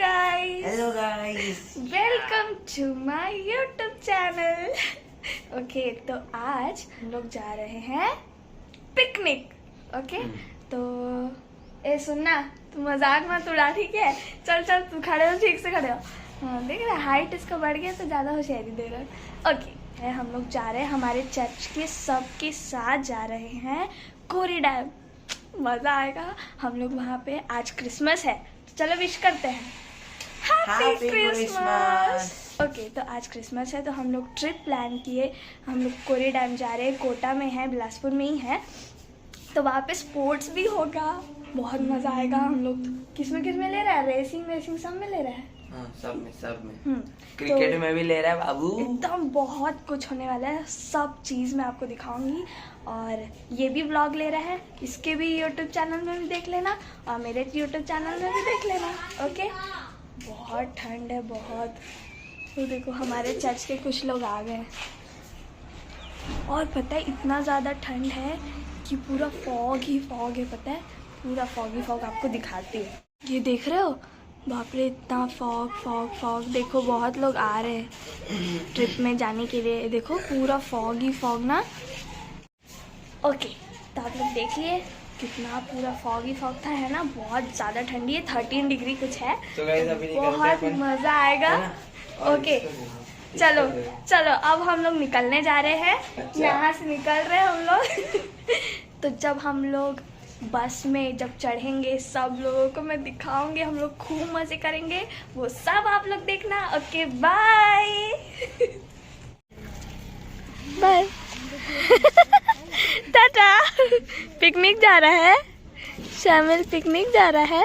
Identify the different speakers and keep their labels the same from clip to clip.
Speaker 1: Hello guys.
Speaker 2: Welcome to my YouTube channel. Okay, तो आज हम लोग जा रहे हैं पिकनिक। ओके, तो ए सुनना, तू मजाक मत उड़ा, ठीक है? चल चल, तू खड़े हो, ठीक से खड़े हो। हाँ, देख रहा, हाइट इसका बढ़ गया तो ज़्यादा होशियारी दे रहा है। ओके, हम लोग जा रहे हैं, हमारे चर्च के सबके साथ जा रहे हैं कोरी डैम। मज़ा आएगा। हम लोग वहाँ पे, आज क्रिसमस है तो चलो विश करते हैं, हैप्पी क्रिसमस। ओके, तो आज क्रिसमस है तो हम लोग ट्रिप प्लान किए। हम लोग कोरी डैम जा रहे हैं, कोटा में है, बिलासपुर में ही है। तो वहाँ पे स्पोर्ट्स भी होगा, बहुत मज़ा आएगा। हम लोग किस में ले रहा है, रेसिंग सब में ले रहा है।
Speaker 1: हाँ, सब में क्रिकेट
Speaker 2: तो
Speaker 1: में भी ले रहा है बाबू।
Speaker 2: एकदम बहुत कुछ होने वाला है, सब चीज़ मैं आपको दिखाऊंगी। और ये भी व्लॉग ले रहा है, इसके भी यूट्यूब चैनल में भी देख लेना और मेरे यूट्यूब चैनल में भी देख लेना। ओके, बहुत ठंड है, बहुत। तो देखो, हमारे चर्च के कुछ लोग आ गए और पता है इतना ज़्यादा ठंड है कि पूरा फॉग ही फॉग है। पता है, पूरा फॉग ही फॉग। आपको दिखाती हूँ, ये देख रहे हो, बाप रे, इतना फॉग फॉग फॉग। देखो, बहुत लोग आ रहे हैं ट्रिप में जाने के लिए। देखो, पूरा फॉग ही फॉग ना। ओके, तो आप लोग देखिए कितना पूरा फॉग ही फॉग था, है ना? बहुत ज़्यादा ठंडी है, 13 डिग्री कुछ है।
Speaker 1: तो गाइस अभी
Speaker 2: बहुत मज़ा आएगा। ओके, चलो चलो, अब हम लोग निकलने जा रहे हैं।
Speaker 1: अच्छा।
Speaker 2: यहाँ से निकल रहे हैं हम लोग। तो जब हम लोग बस में जब चढ़ेंगे, सब लोगों को मैं दिखाऊंगी, हम लोग खूब मजे करेंगे, वो सब आप लोग देखना। Okay, bye bye. Tata. Picnic जा रहा है, शामिल पिकनिक जा रहा है।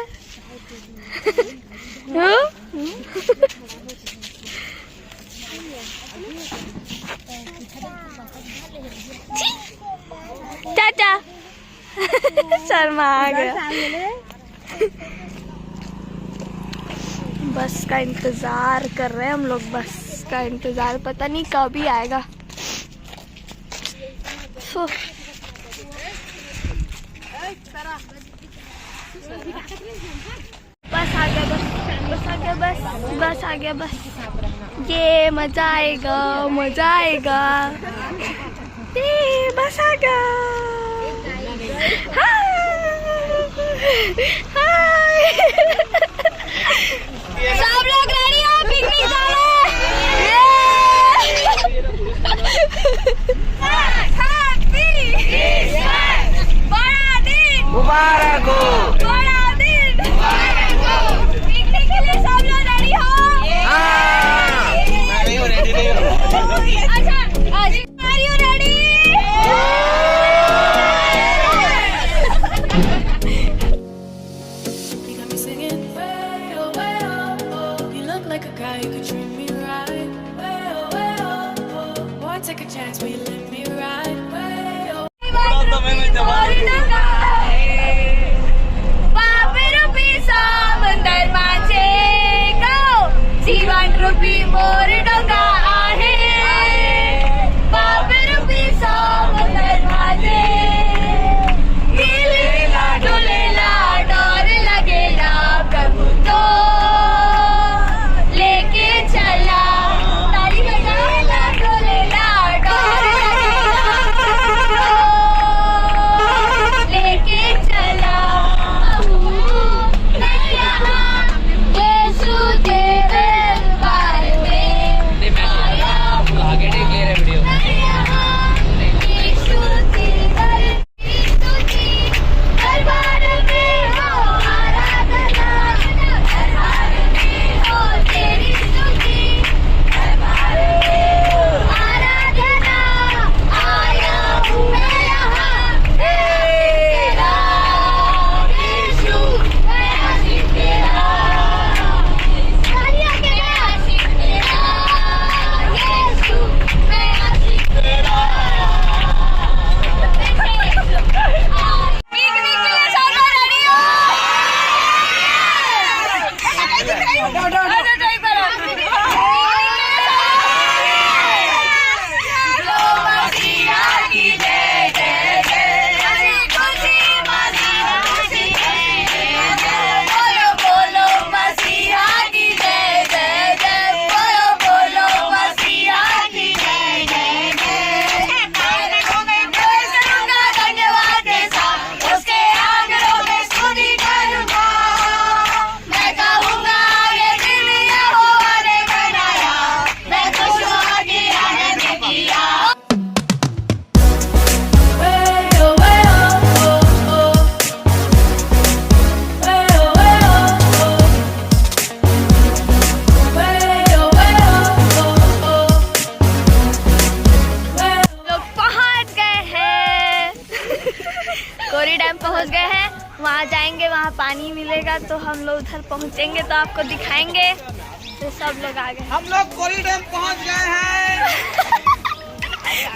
Speaker 2: टाटा। शर्मा आ गया। बस का इंतजार कर रहे हैं हम लोग, बस का इंतजार, पता नहीं कब ही आएगा। बस आ गया, बस आ गया, बस आ गया, बस। ये मजा आएगा, मजा आएगा। ये बस आ गया। सब लोग रेडी हो, पिकनिक जा रहे हैं। बड़ा दिन
Speaker 1: मुबारक हो,
Speaker 2: बड़ा दिन पिकनिक के लिए सब लोग रेडी हो?
Speaker 1: मैं नहीं हूँ, रेडी नहीं हूँ।
Speaker 2: अच्छा, are you ready?
Speaker 3: Take a chance, will you let me ride?
Speaker 2: जीवन रूपी मोर डोंगा आहे, बाप रूपी समुंदर माझे। हिलेला डुलेला डर लगेला, प्रभु तो लेके चला। ताली बजाएला डुलेला डर लगेला, लेके चला। यीशु तेरे दरबार में आया हूँ,
Speaker 1: आगे देख ले रहे वीडियो।
Speaker 2: यीशु तेरे दरबार में हो आराधना, दरबार में हो तेरी स्तुति, दरबार में हो आराधना। आया हूँ मैं यहाँ, तेरा यीशु, मैं आशिक तेरा। बोलो बोलो मसीहा की लगेगा तो हम लोग उधर पहुंचेंगे तो आपको दिखाएंगे। तो सब लोग आ गए,
Speaker 1: हम लोग कोरी डैम पहुंच गए हैं।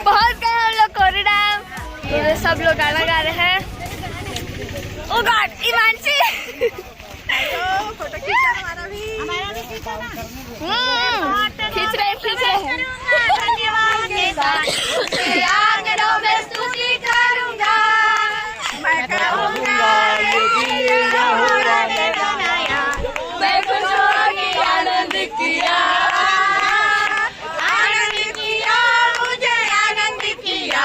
Speaker 2: पहुंच गए हम लोग कोरी डैम। तो सब लोग गाना गा रहे हैं। ओ गॉड, इमानसी फोटो खींचा हमारा भी खींच रहे हैं। आंगनों में स्तुति करूंगा, मैं कहूंगा मैं खुश होगी, आनंद किया मुझे आनंद किया,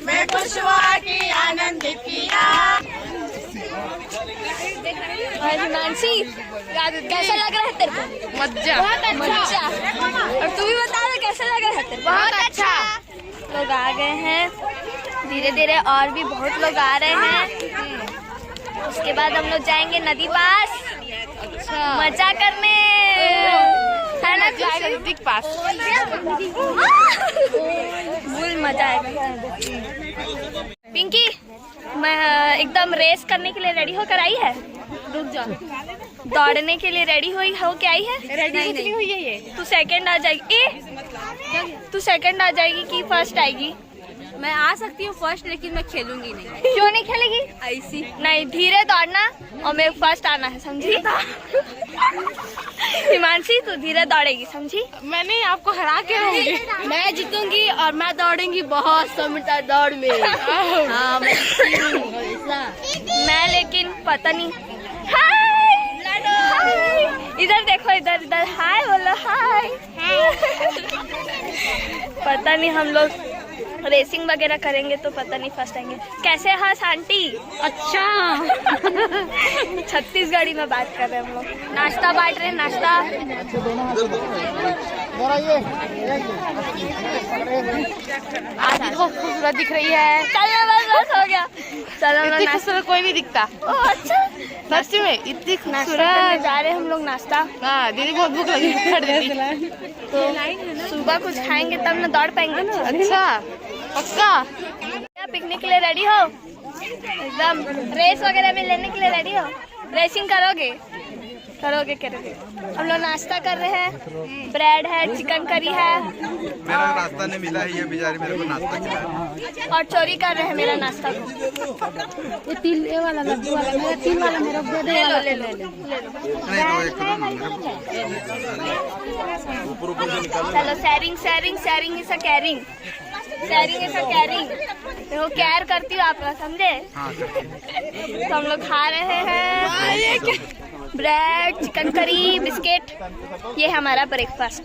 Speaker 2: मैं खुश होगी, आनंद किया। हिमांशी कैसा लग रहा है तेरे को? मज्जा, मज्जा। और तू भी बता दे कैसा लग रहा है तेरे को? बहुत अच्छा। लोग आ गए हैं, धीरे धीरे और भी बहुत लोग आ रहे हैं। उसके बाद हम लोग जाएंगे नदी पास मजा करने, है ना? नजदीक पास फुल मजा आएगा। पिंकी, मैं एकदम रेस करने के लिए रेडी होकर आई है। रुक जा, दौड़ने के लिए रेडी हो के आई है? रेडी नहीं हुई है ये। तू सेकंड आ जाएगी। तू सेकंड आ जाएगी कि फर्स्ट आएगी?
Speaker 4: मैं आ सकती हूँ फर्स्ट, लेकिन मैं खेलूंगी नहीं।
Speaker 2: क्यों नहीं खेलेगी?
Speaker 4: ऐसी
Speaker 2: नहीं, धीरे दौड़ना और मैं फर्स्ट आना है, समझी? हिमांशी तू धीरे दौड़ेगी, समझी?
Speaker 4: मैं नहीं, आपको हरा के रहूंगी। मैं जीतूंगी और मैं दौड़ूंगी बहुत 100 मीटर दौड़ में। हाँ,
Speaker 2: मैं लेकिन पता नहीं। हाय, हाय, इधर देखो, इधर हाय बोलो, हाय। पता नहीं, हम लोग रेसिंग वगैरह करेंगे तो पता नहीं फर्स्ट आएंगे। कैसे हंस आंटी?
Speaker 4: अच्छा।
Speaker 2: छत्तीसगढ़ी में बात कर रहे हैं हम लोग। नाश्ता बांट रहे हैं, नाश्ता।
Speaker 4: आज बहुत खूबसूरत दिख रही है।
Speaker 2: चलो बस हो गया। चलो
Speaker 4: इतनी खूबसूरत कोई नहीं दिखता।
Speaker 2: ओह अच्छा,
Speaker 4: सच में इतनी
Speaker 2: नाश्ता
Speaker 4: खूबसूरत।
Speaker 2: जा रहे हैं हम लोग नाश्ता।
Speaker 4: हाँ दीदी, बहुत भूख लगी है।
Speaker 2: तो सुबह कुछ खाएंगे तब ना दौड़ पाएंगे ना।
Speaker 4: अच्छा, पक्का?
Speaker 2: क्या पिकनिक के लिए रेडी हो? एकदम रेस वगैरह में लेने के लिए रेडी हो? रेसिंग करोगे? करोगे। हम लोग नाश्ता कर रहे हैं। ब्रेड है, चिकन करी है।
Speaker 1: मेरा नाश्ता नहीं मिला है, ये बेचारी मेरे को नाश्ता खिलाया।
Speaker 2: और चोरी कर रहे हैं मेरा नाश्ता को।
Speaker 4: ये तीन वाला लड्डू वाला, मेरा 3 वाला मेरा दे दे।
Speaker 2: ले लो।
Speaker 1: नहीं तो एक करो ना, ऊपर ऊपर से निकाल।
Speaker 2: चलो, शेयरिंग इज अ कैरिंग। देखो, केयर करती हूँ आपका, समझे?
Speaker 1: हाँ,
Speaker 2: तो हम लोग खा रहे हैं ब्रेड, चिकन करी, बिस्किट। ये है हमारा ब्रेकफास्ट।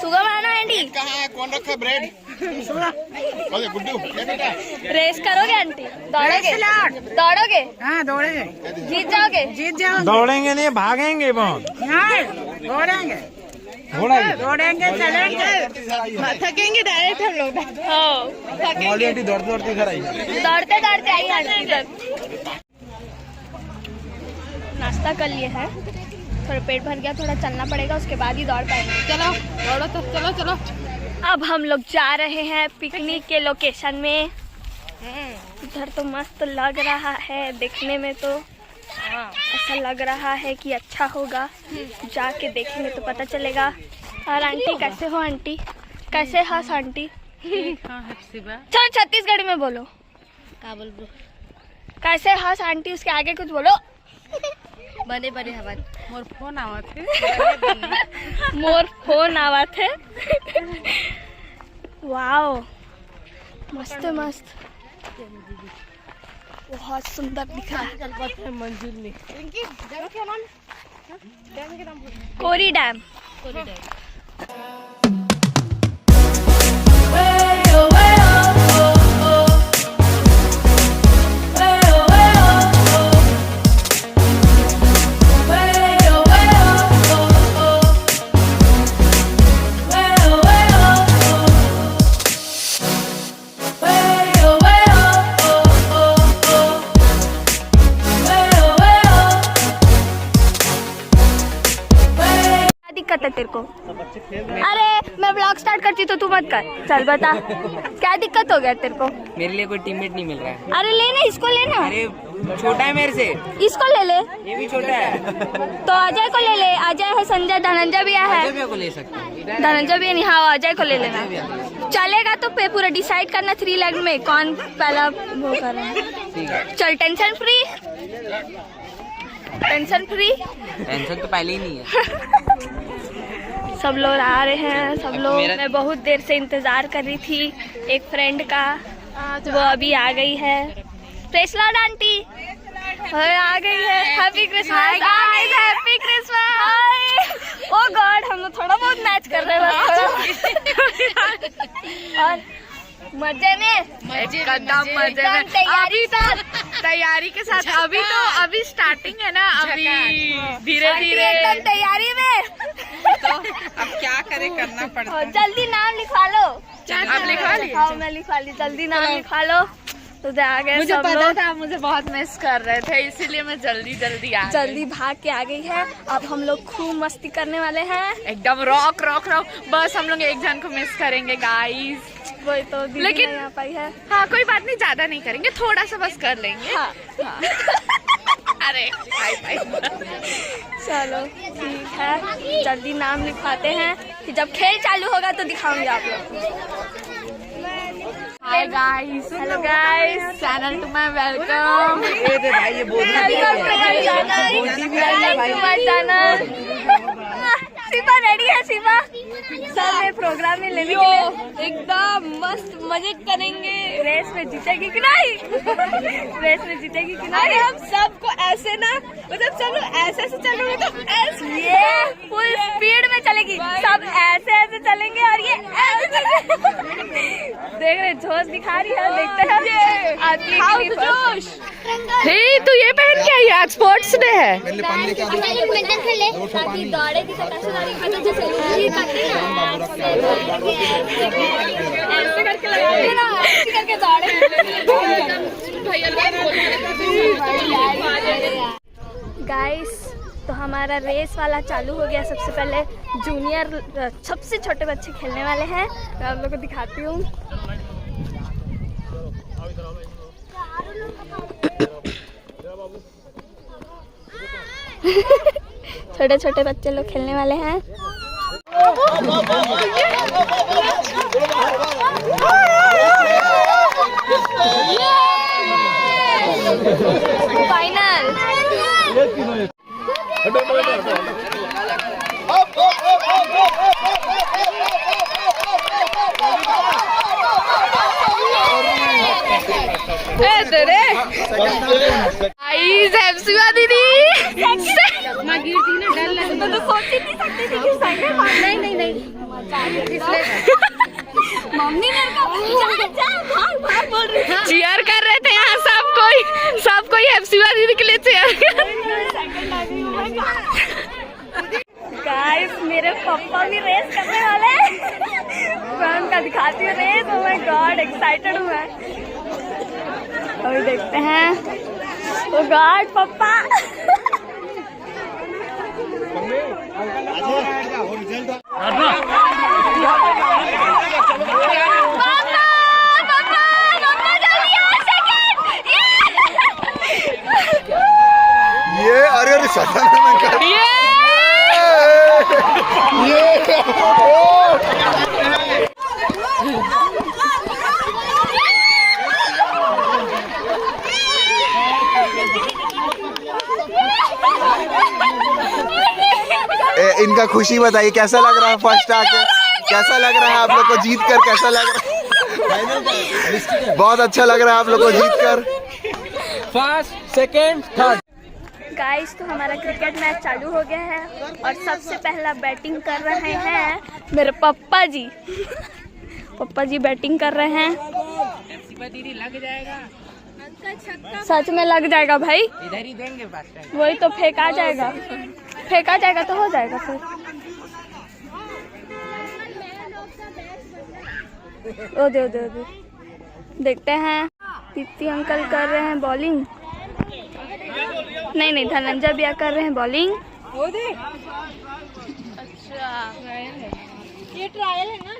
Speaker 2: सुगम आना आंटी।
Speaker 1: कहाँ है? कौन रखा ब्रेड? अरे गुड्डू,
Speaker 2: रेस करोगे आंटी? दौड़ोगे?
Speaker 5: हाँ दौड़ेंगे,
Speaker 2: जीत जाओगे?
Speaker 5: जीत जाओ।
Speaker 6: दौड़ेंगे नहीं, भागेंगे बहुत।
Speaker 5: हाँ दौड़ेंगे, दौड़ेंगे चलेंगे,
Speaker 4: थकेंगे डायरेक्ट हम लोग।
Speaker 2: हो,
Speaker 1: आंटी दौड़ते घर आई।
Speaker 2: दौड़ते आई आंटी इधर। नाश्ता कर लिए हैं, थोड़ा पेट भर गया, थोड़ा चलना पड़ेगा, उसके बाद ही दौड़ पाएंगे।
Speaker 4: चलो दौड़ो तो, चलो।
Speaker 2: अब हम लोग जा रहे हैं पिकनिक के लोकेशन में। इधर तो मस्त लग रहा है देखने में, तो ऐसा लग रहा है कि अच्छा होगा। जाके देखेंगे तो पता चलेगा। और आंटी कैसे हो? आंटी कैसे हंस आंटी? चलो छत्तीसगढ़ी में बोलो।
Speaker 4: क्या बोल?
Speaker 2: कैसे हंस आंटी? उसके आगे कुछ बोलो।
Speaker 4: बड़े बड़े हवा मोर फोन आवा थे।
Speaker 2: वाओ, मस्त, बहुत सुंदर दिख रहा है।
Speaker 4: मंजिल में
Speaker 2: कोरी डैम। दिक्कत है तेरे को? अरे मैं ब्लॉग स्टार्ट करती तो तू मत कर। चल बता क्या दिक्कत हो गया तेरे को?
Speaker 7: मेरे लिए कोई टीममेट नहीं मिल रहा है।
Speaker 2: अरे लेना, इसको लेना।
Speaker 7: अरे छोटा है मेरे से।
Speaker 2: इसको ले ले।
Speaker 7: ये भी छोटा है।
Speaker 2: तो अजय को ले ले। अजय है, संजय, धनंजय भी है।
Speaker 7: अजय को ले सकते हैं।
Speaker 2: धनंजय भी नहीं। हाँ अजय को ले लेना। चलेगा तो पे पूरा डिसाइड करना 3 लेग में कौन पहला वो कर रहा है।
Speaker 7: ठीक है
Speaker 2: चल tension free. Tension free.
Speaker 7: Tension तो पहले ही नहीं है।
Speaker 2: सब लोग आ रहे हैं, सब लोग। मैं बहुत देर से इंतजार कर रही थी एक फ्रेंड का, वो अभी आ गई है। प्रेस लॉर्ड आंटी आ गई है। Happy Christmas guys, happy Christmas. Oh God, हम लोग थोड़ा बहुत मैच कर रहे हैं बस थोड़ा। और मजे में
Speaker 5: एकदम मजे में।
Speaker 2: तैयारी
Speaker 5: तैयारी के साथ अभी स्टार्टिंग है ना, अभी धीरे धीरे
Speaker 2: एकदम तैयारी में।
Speaker 5: तो अब क्या करें, करना पड़ता है।
Speaker 2: जल्दी नाम लिखवा लो।
Speaker 5: आप लिखवा ली?
Speaker 2: हाँ मैं लिखवा ली। जल्दी नाम लिखवा लो। तो आ गए
Speaker 5: मुझे
Speaker 2: सब
Speaker 5: पता
Speaker 2: लोग।
Speaker 5: था मुझे बहुत मिस कर रहे थे, इसीलिए मैं जल्दी आ गई।
Speaker 2: जल्दी भाग के आ गई है। अब हम लोग खूब मस्ती करने वाले हैं।
Speaker 5: एकदम रॉक रॉक रॉक। बस हम लोग एक जन को मिस करेंगे गाइस।
Speaker 2: वही तो दीदी
Speaker 5: लेकिन
Speaker 2: नहीं आ पाई है।
Speaker 5: हाँ कोई बात नहीं, ज्यादा नहीं करेंगे, थोड़ा सा बस कर लेंगे।
Speaker 2: हाँ।
Speaker 5: अरे बाय बाय।
Speaker 2: चलो ठीक है, जल्दी नाम लिखवाते हैं कि जब खेल चालू होगा तो दिखाऊंगी आप लोग।
Speaker 5: Hi guys,
Speaker 2: hello guys,
Speaker 5: channel to my welcome.
Speaker 7: ये दे भाई, ये बोल
Speaker 2: शिवा रेडी है? शिवा सब में प्रोग्राम में लेने के लिए
Speaker 4: एकदम मस्त मजे करेंगे।
Speaker 2: रेस में जीतेगी कि नहीं? रेस में जीतेगी कि नहीं?
Speaker 4: हम सबको ऐसे ना, मतलब चलो ऐसे से चलोगे तो ऐसे।
Speaker 2: ये फुल स्पीड में चलेगी, सब ऐसे ऐसे चलेंगे और ये ऐसे देख रहे जोश दिखा रही है। देखते हैं आदमी की जोश।
Speaker 5: हे तू ये पहन के आई, आज स्पोर्ट्स डे है।
Speaker 2: ऐसे करके लगाओगे ना, ऐसे करके दौड़े। गाइस तो हमारा रेस वाला चालू हो गया। सबसे पहले जूनियर सबसे छोटे बच्चे खेलने वाले हैं। मैं आप लोगों को दिखाती हूँ। छोटे छोटे बच्चे लोग खेलने वाले हैं। फाइनल।
Speaker 5: दीदी
Speaker 2: तो सोच ही नहीं सकती थी कि साइकिल नहीं मम्मी मेरे को भाग बोल रही थी।
Speaker 5: चीयर कर रहे थे यहाँ सब कोई हैप्पी दीदी के लिए चीयर।
Speaker 2: गाइस मेरे पापा भी रेस करने वाले हैं। मैं उनका दिखाती हूँ race. Oh my god, excited हूँ मैं। अभी देखते हैं। ओह गॉड पापा।
Speaker 8: ये अरे सदा इनका खुशी बताइए, कैसा लग रहा है फर्स्ट आके? कैसा लग रहा है आप लोग को जीत कर? कैसा लग रहा है? बहुत अच्छा लग रहा है आप लोग को जीत कर।
Speaker 6: First, second, third.
Speaker 2: गाइस तो हमारा क्रिकेट मैच चालू हो गया है और सबसे पहला बैटिंग कर रहे हैं मेरे पप्पा जी। पप्पा जी बैटिंग कर रहे हैं।
Speaker 5: दीदी लग जाएगा,
Speaker 2: सच में लग जाएगा भाई।
Speaker 7: इधर ही देंगे फर्स्ट टाइम।
Speaker 2: वही तो फेंका जाएगा तो हो जाएगा फिर। ओ दे देखते हैं। दीप्ति अंकल कर रहे हैं बॉलिंग। नहीं धनंजय भैया कर रहे हैं बॉलिंग।
Speaker 4: ये ट्रायल है ना?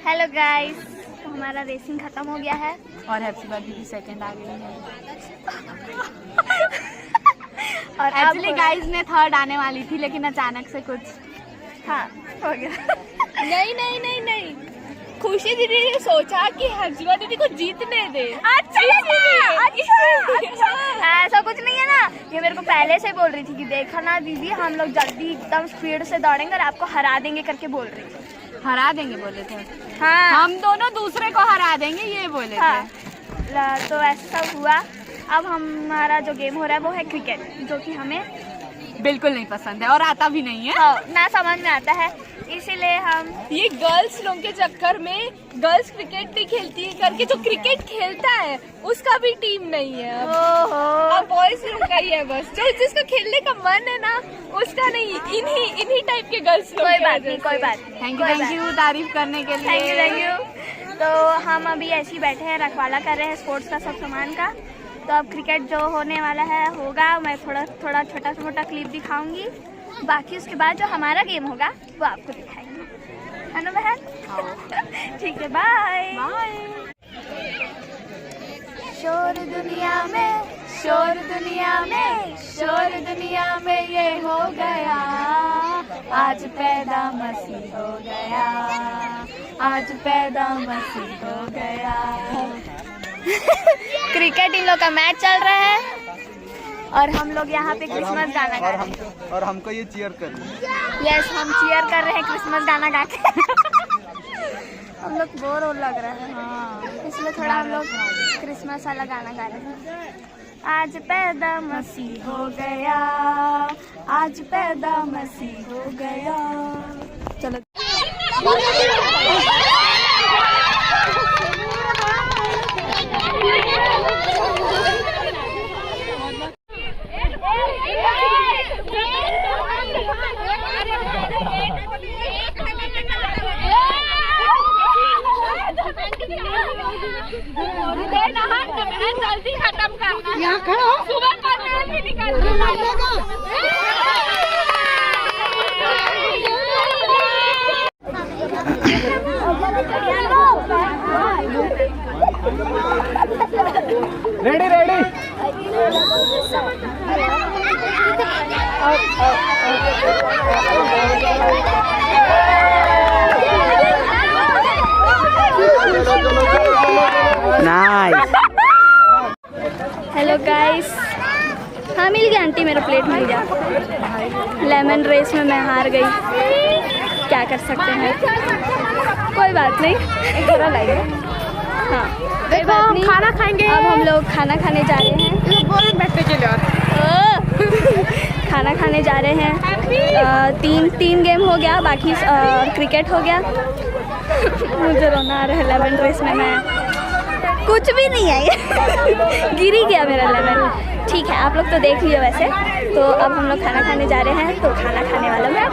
Speaker 2: हेलो गाइस, हमारा रेसिंग खत्म हो गया है
Speaker 5: और हैप्पी दीदी सेकंड आ गई है।
Speaker 2: और
Speaker 5: एक्चुअली गाइस ने थर्ड आने वाली थी, लेकिन अचानक से कुछ
Speaker 2: हाँ हो गया।
Speaker 4: नहीं, खुशी दीदी ने सोचा कि हर्षिका दीदी को जीतने दे।
Speaker 2: अच्छा, ऐसा कुछ नहीं है ना, ये मेरे को पहले से बोल रही थी कि देखा ना दीदी, हम लोग जल्दी एकदम स्पीड से दौड़ेंगे और आपको हरा देंगे करके बोल रही थी।
Speaker 5: हरा देंगे बोले थे।
Speaker 2: हाँ,
Speaker 5: हम दोनों दूसरे को हरा देंगे ये बोले
Speaker 2: हाँ।
Speaker 5: थे।
Speaker 2: तो ऐसा सब हुआ। अब हमारा जो गेम हो रहा है वो है क्रिकेट, जो कि हमें
Speaker 5: बिल्कुल नहीं पसंद है और आता भी नहीं है।
Speaker 2: हाँ, ना समझ में आता है, इसीलिए हम
Speaker 4: ये गर्ल्स लोग के चक्कर में गर्ल्स क्रिकेट नहीं खेलती है करके जो क्रिकेट खेलता है उसका भी टीम नहीं है अब। अब बॉयज लोग का ही है बस, जो जिसका खेलने का मन है ना उसका नहीं, इन्हीं टाइप के गर्ल्स लोग।
Speaker 2: कोई बात नहीं, कोई बात नहीं।
Speaker 5: थैंक यू तारीफ करने के लिए।
Speaker 2: Thank you. तो हम अभी ऐसे ही बैठे हैं, रखवाला कर रहे हैं स्पोर्ट्स का, सब सामान का। तो अब क्रिकेट जो होने वाला है होगा, मैं थोड़ा छोटा मोटा क्लिप दिखाऊंगी, बाकी उसके बाद जो हमारा गेम होगा वो आपको दिखाएंगे, है ना बहन? ठीक है, बाय बाय। शोर दुनिया में, शोर दुनिया में, शोर दुनिया में ये हो गया, आज पैदा मसीह हो गया, आज पैदा मसीह हो गया। क्रिकेट इन लोग का मैच चल रहा है और हम लोग यहाँ पे क्रिसमस गाना गा रहे हैं
Speaker 8: और हमको ये चीयर कर
Speaker 2: यस, हम चीयर कर रहे हैं क्रिसमस गाना गा के। हम लोग बोर और लग रहा है, हाँ, इसलिए थोड़ा हम लोग क्रिसमस वाला गाना गा रहे हैं। आज पैदा मसीह हो गया, आज पैदा मसीह हो गया। चलो
Speaker 4: जल्दी खत्म करना, यहाँ खड़ा हो, सुबह का भी निकालना।
Speaker 6: Ready ready.
Speaker 7: Nice.
Speaker 2: Hello guys, हाँ मिल गया आंटी, मेरा प्लेट मिल गया। लेमन रेस में मैं हार गई, क्या कर सकते हैं, कोई बात नहीं, थोड़ा लाइए। हाँ कोई बात नहीं,
Speaker 5: खाना खाएंगे।
Speaker 2: अब हम लोग खाना खाने जा रहे हैं।
Speaker 5: बैठने के लिए
Speaker 2: खाना खाने जा रहे हैं। तीन गेम हो गया, बाकी क्रिकेट हो गया। मुझे रोना आ रहा है, लेमन रेस में मैं कुछ भी नहीं आई। गिर ही गया मेरा लेमन। ठीक है, आप लोग तो देख लिया वैसे। तो अब हम लोग खाना खाने जा रहे हैं, तो खाना खाने वाला मैं।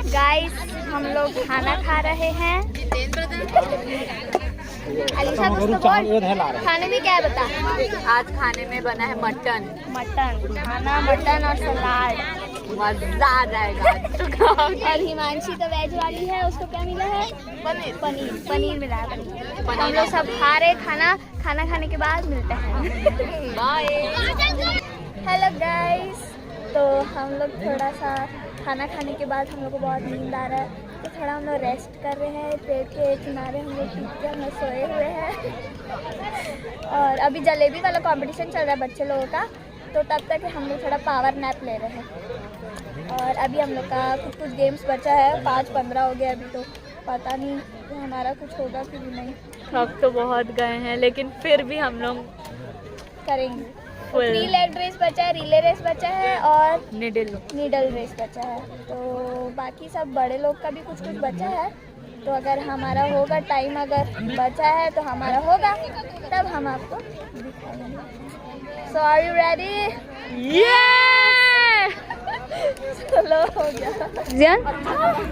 Speaker 2: गाइस, हम लोग खाना खा रहे हैं। अलीशा कुछ तो बोल, खाने में क्या है बता।
Speaker 5: आज खाने में बना है मटन
Speaker 2: खाना, मटन और सलाद,
Speaker 5: मजा आ जाएगा।
Speaker 2: और हिमांशी तो वेज वाली है, उसको क्या मिला है? पनीर मिला है। हम लोग सब खा रहे खाना खाने के बाद मिलते हैं।
Speaker 5: बाय।
Speaker 2: हेलो गाइस, तो हम लोग थोड़ा सा खाना खाने के बाद हम लोग को बहुत नींद आ रहा है, तो थोड़ा हम लोग रेस्ट कर रहे हैं। पेड़ के किनारे हम लोग टिक के हम लोग सोए हुए हैं। और अभी जलेबी वाला कंपटीशन चल रहा है बच्चे लोगों का, तो तब तक हम लोग थोड़ा पावर नैप ले रहे हैं। और अभी हम लोग का कुछ गेम्स बचा है, 5-15 हो गया अभी, तो पता नहीं हमारा कुछ होगा कि नहीं।
Speaker 5: थक तो बहुत गए हैं, लेकिन फिर भी हम लोग
Speaker 2: करेंगे। 3 लेग रेस बचा है, रिले रेस बचा है और नीडल रेस बचा है। तो बाकी सब बड़े लोग का भी कुछ बचा है। तो अगर हमारा होगा, टाइम अगर बचा है तो हमारा होगा, तब हम आपको दिखाएंगे। सो आर यू रेडी? चलो हो गया। जियान,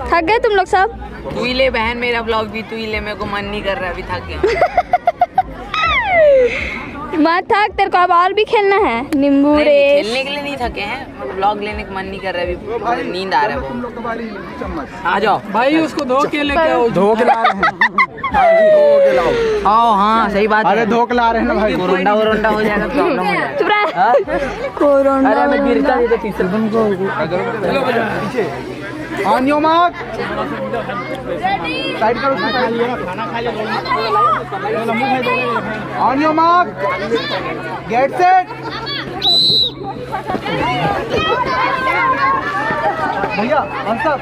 Speaker 2: थक गए तुम लोग सब?
Speaker 7: तू ही ले बहन, मेरा ब्लॉग भी तू ही ले, मेरे को मन नहीं कर रहा, अभी थक गया।
Speaker 2: मत थक, तेरे को अब और भी खेलना है। नींबू
Speaker 7: नहीं,
Speaker 2: रेस।
Speaker 7: खेलने के लिए नहीं थके हैं, व्लॉग लेने का मन नहीं कर रहा है अभी, नींद आ रहा है बहुत। आ जाओ
Speaker 6: भाई उसको धो के लेके आओ। धो के ला रहे हैं।
Speaker 7: आओ, हाँ सही बात
Speaker 6: अरे
Speaker 7: है।
Speaker 6: धो के ला रहे हैं ना भाई।
Speaker 7: कोरोना वोरोना हो जाएगा, प्रॉब्लम हो जाएगा।
Speaker 2: चुप रह। कोरोना
Speaker 7: अरे मैं गिरता नहीं तो तीसरे दिन को
Speaker 6: पीछे ऑन योर मार्क, साइड करो, उसमें साइड लिया खाना खा लिया। On your mark, get set. भैया आंसर।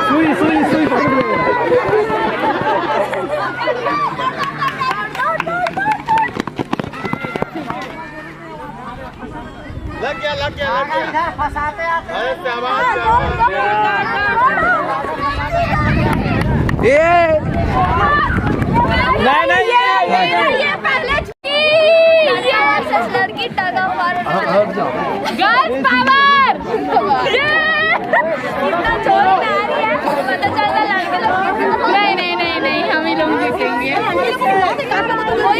Speaker 6: सुई सुई सुई पकड़ ले।
Speaker 1: लग गया अरे शाबाश
Speaker 6: नहीं
Speaker 2: ये पहले लड़की टगा मारो।
Speaker 4: Girls power.
Speaker 2: कितना जोर में आ रही है, पता चल रहा लड़के लोग।
Speaker 4: नहीं, हम ही लोग जीतेंगे।
Speaker 2: वही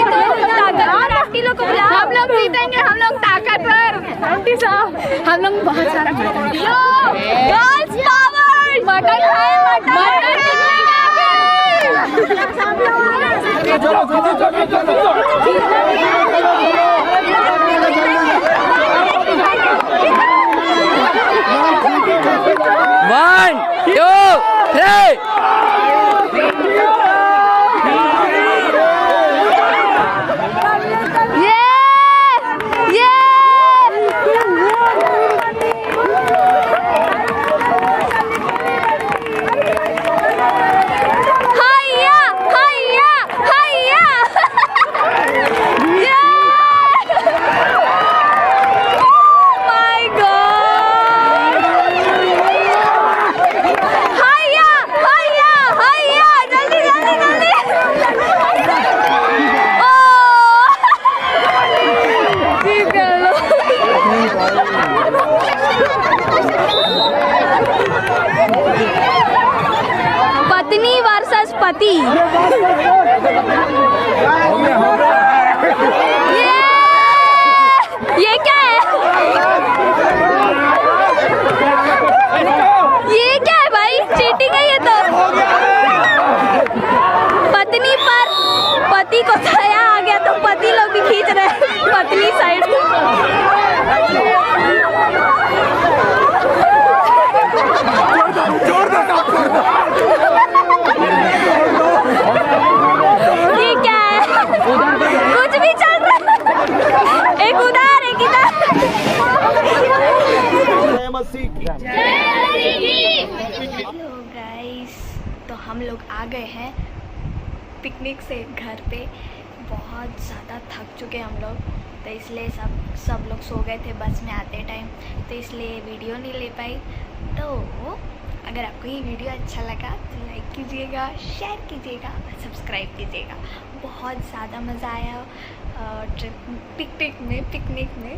Speaker 2: तो ताकतवर आंटी लोग को बुला।
Speaker 4: हम लोग जीतेंगे, हम लोग ताकतवर। आंटी साहब, हम लोग बहुत सारा
Speaker 2: गर्ल्स पावर।
Speaker 4: मटन खाए, मटन
Speaker 7: One, two, three.
Speaker 2: पत्नी वर्सेस पति। ये क्या है? ये क्या है भाई? चीटिंग है ये तो। पत्नी पर पति को छाया आ गया तो पति लोग भी खींच रहे हैं पत्नी साइड। ये क्या है? कुछ भी चल रहा है। एक उधर एक इधर। हेलो गाइस, तो हम लोग आ गए हैं पिकनिक से घर पे। बहुत ज़्यादा थक चुके हम लोग, तो इसलिए सब लोग सो गए थे बस में आते टाइम, तो इसलिए वीडियो नहीं ले पाई। तो अगर आपको ये वीडियो अच्छा लगा तो लाइक कीजिएगा, शेयर कीजिएगा और सब्सक्राइब कीजिएगा। बहुत ज़्यादा मज़ा आया पिकनिक में।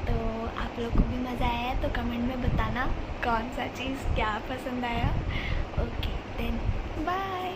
Speaker 2: तो आप लोग को भी मज़ा आया तो कमेंट में बताना कौन सा चीज़ क्या पसंद आया। Okay then bye.